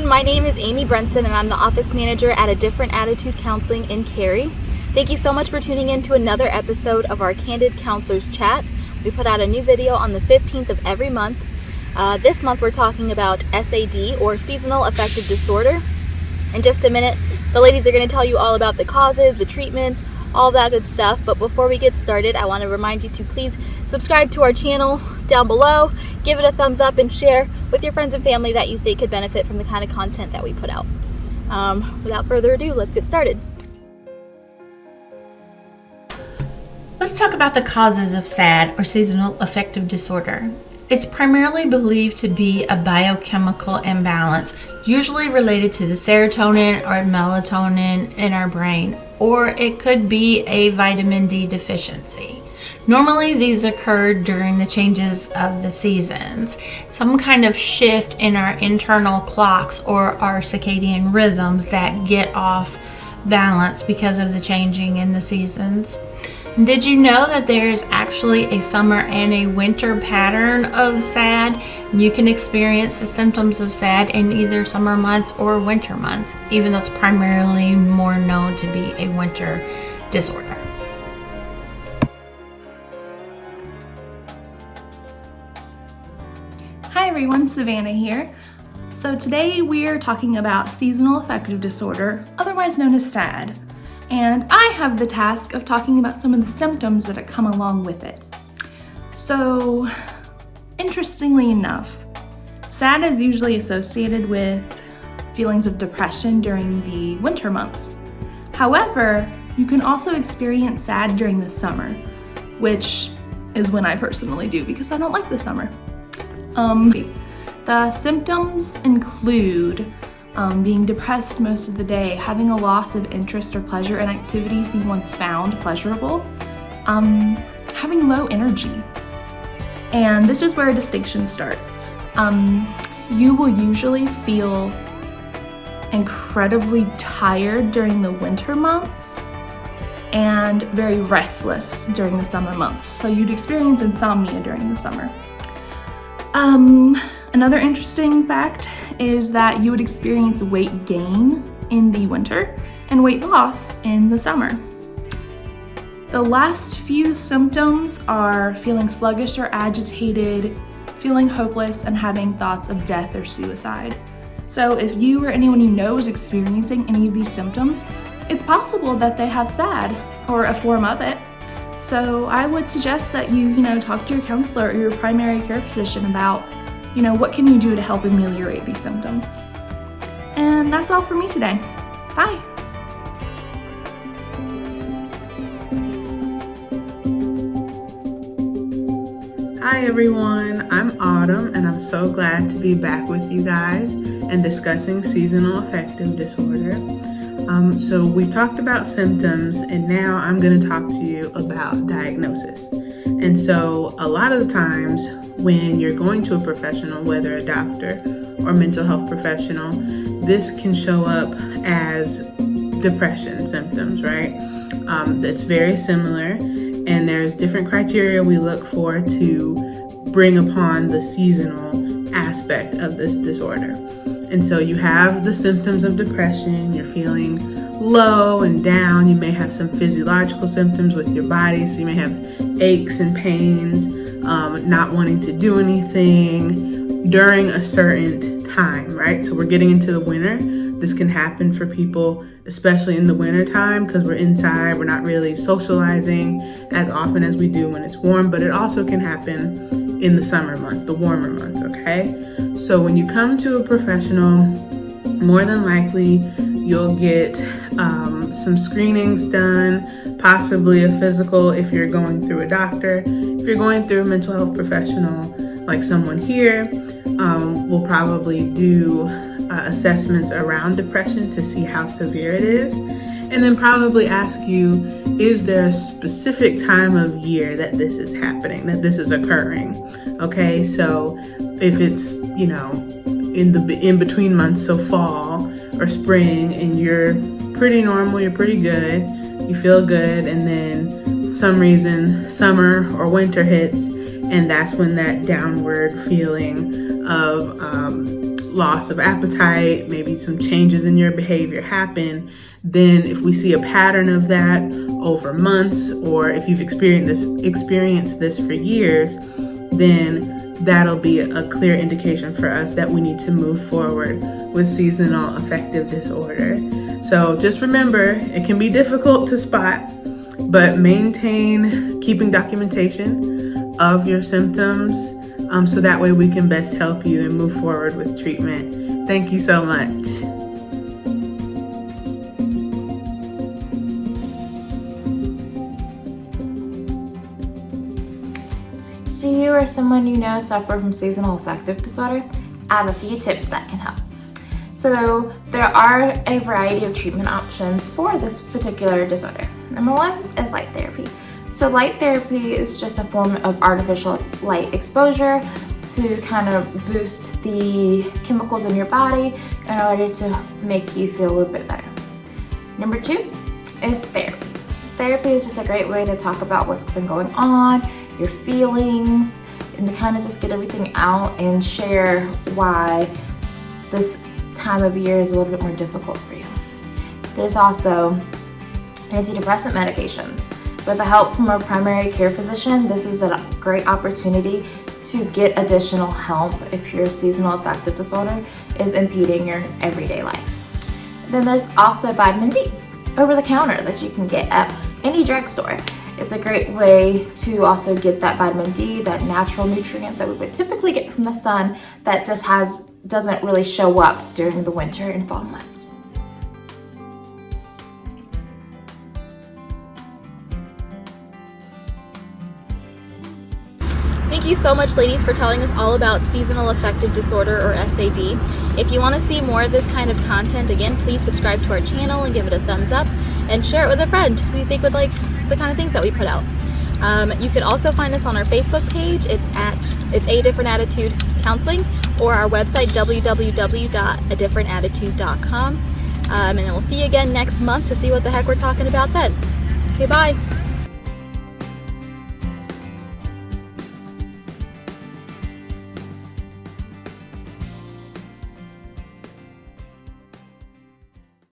everyone, my name is Amy Brenson and I'm the office manager at A Different Attitude Counseling in Cary. Thank you so much for tuning in to another episode of our Candid Counselor Chat. We put out a new video on the 15th of every month. This month we're talking about SAD, or Seasonal Affective Disorder. In just a minute, the ladies are going to tell you all about the causes, the treatments, all that good stuff. But before we get started, I want to remind you to please subscribe to our channel down below, give it a thumbs up, and share with your friends and family that you think could benefit from the kind of content that we put out. Without further ado, let's get started. Let's talk about the causes of SAD, or Seasonal Affective Disorder. It's primarily believed to be a biochemical imbalance, usually related to the serotonin or melatonin in our brain, or it could be a vitamin D deficiency. Normally these occur during the changes of the seasons, some kind of shift in our internal clocks or our circadian rhythms that get off balance because of the changing in the seasons. Did you know that there's actually a summer and a winter pattern of SAD? You can experience the symptoms of SAD in either summer months or winter months, even though it's primarily more known to be a winter disorder. Hi everyone, Savannah here. So today we are talking about seasonal affective disorder, otherwise known as SAD. And I have the task of talking about some of the symptoms that come along with it. So, interestingly enough, SAD is usually associated with feelings of depression during the winter months. However, you can also experience SAD during the summer, which is when I personally do because I don't like the summer. The symptoms include being depressed most of the day, having a loss of interest or pleasure in activities you once found pleasurable, having low energy. And this is where a distinction starts. You will usually feel incredibly tired during the winter months and very restless during the summer months. So you'd experience insomnia during the summer. Another interesting fact is that you would experience weight gain in the winter and weight loss in the summer. The last few symptoms are feeling sluggish or agitated, feeling hopeless, and having thoughts of death or suicide. So if you or anyone you know is experiencing any of these symptoms, it's possible that they have SAD or a form of it. So I would suggest that you talk to your counselor or your primary care physician about what can you do to help ameliorate these symptoms. And that's all for me today. Bye. Hi everyone, I'm Autumn and I'm so glad to be back with you guys and discussing seasonal affective disorder. So we talked about symptoms and now I'm going to talk to you about diagnosis. And so a lot of the times when you're going to a professional, whether a doctor or mental health professional, this can show up as depression symptoms, right? It's very similar, and there's different criteria we look for to bring upon the seasonal aspect of this disorder. And so you have the symptoms of depression, you're feeling low and down, you may have some physiological symptoms with your body, so you may have aches and pains, not wanting to do anything during a certain time, right? So we're getting into the winter. This can happen for people, especially in the winter time, because we're inside, we're not really socializing as often as we do when it's warm, but it also can happen in the summer months, the warmer months, okay? So when you come to a professional, more than likely you'll get some screenings done, possibly a physical if you're going through a doctor. If you're going through a mental health professional like someone here, we'll probably do assessments around depression to see how severe it is, and then probably ask you, is there a specific time of year that this is happening, that this is occurring? Okay, so if it's in between months, so fall or spring, and you're pretty normal, you're pretty good, you feel good, and then some reason summer or winter hits, and that's when that downward feeling of loss of appetite, maybe some changes in your behavior happen, then if we see a pattern of that over months, or if you've experienced this for years, then that'll be a clear indication for us that we need to move forward with seasonal affective disorder. So just remember, it can be difficult to spot, but maintain keeping documentation of your symptoms so that way we can best help you and move forward with treatment. Thank you so much. Do you or someone you know suffer from seasonal affective disorder? I have a few tips that can help. So there are a variety of treatment options for this particular disorder. Number one is light therapy. So light therapy is just a form of artificial light exposure to kind of boost the chemicals in your body in order to make you feel a little bit better. Number two is therapy. Therapy is just a great way to talk about what's been going on, your feelings, and to kind of just get everything out and share why this time of year is a little bit more difficult for you. There's also antidepressant medications. With the help from a primary care physician, this is a great opportunity to get additional help if your seasonal affective disorder is impeding your everyday life. Then there's also vitamin D over the counter that you can get at any drugstore. It's a great way to also get that vitamin D, that natural nutrient that we would typically get from the sun that just doesn't really show up during the winter and fall months. Thank you so much, ladies, for telling us all about seasonal affective disorder, or SAD. If you want to see more of this kind of content, again, please subscribe to our channel and give it a thumbs up, and share it with a friend who you think would like the kind of things that we put out. You can also find us on our Facebook page. It's A Different Attitude Counseling, or our website www.adifferentattitude.com. And then we'll see you again next month to see what the heck we're talking about then. Okay, bye.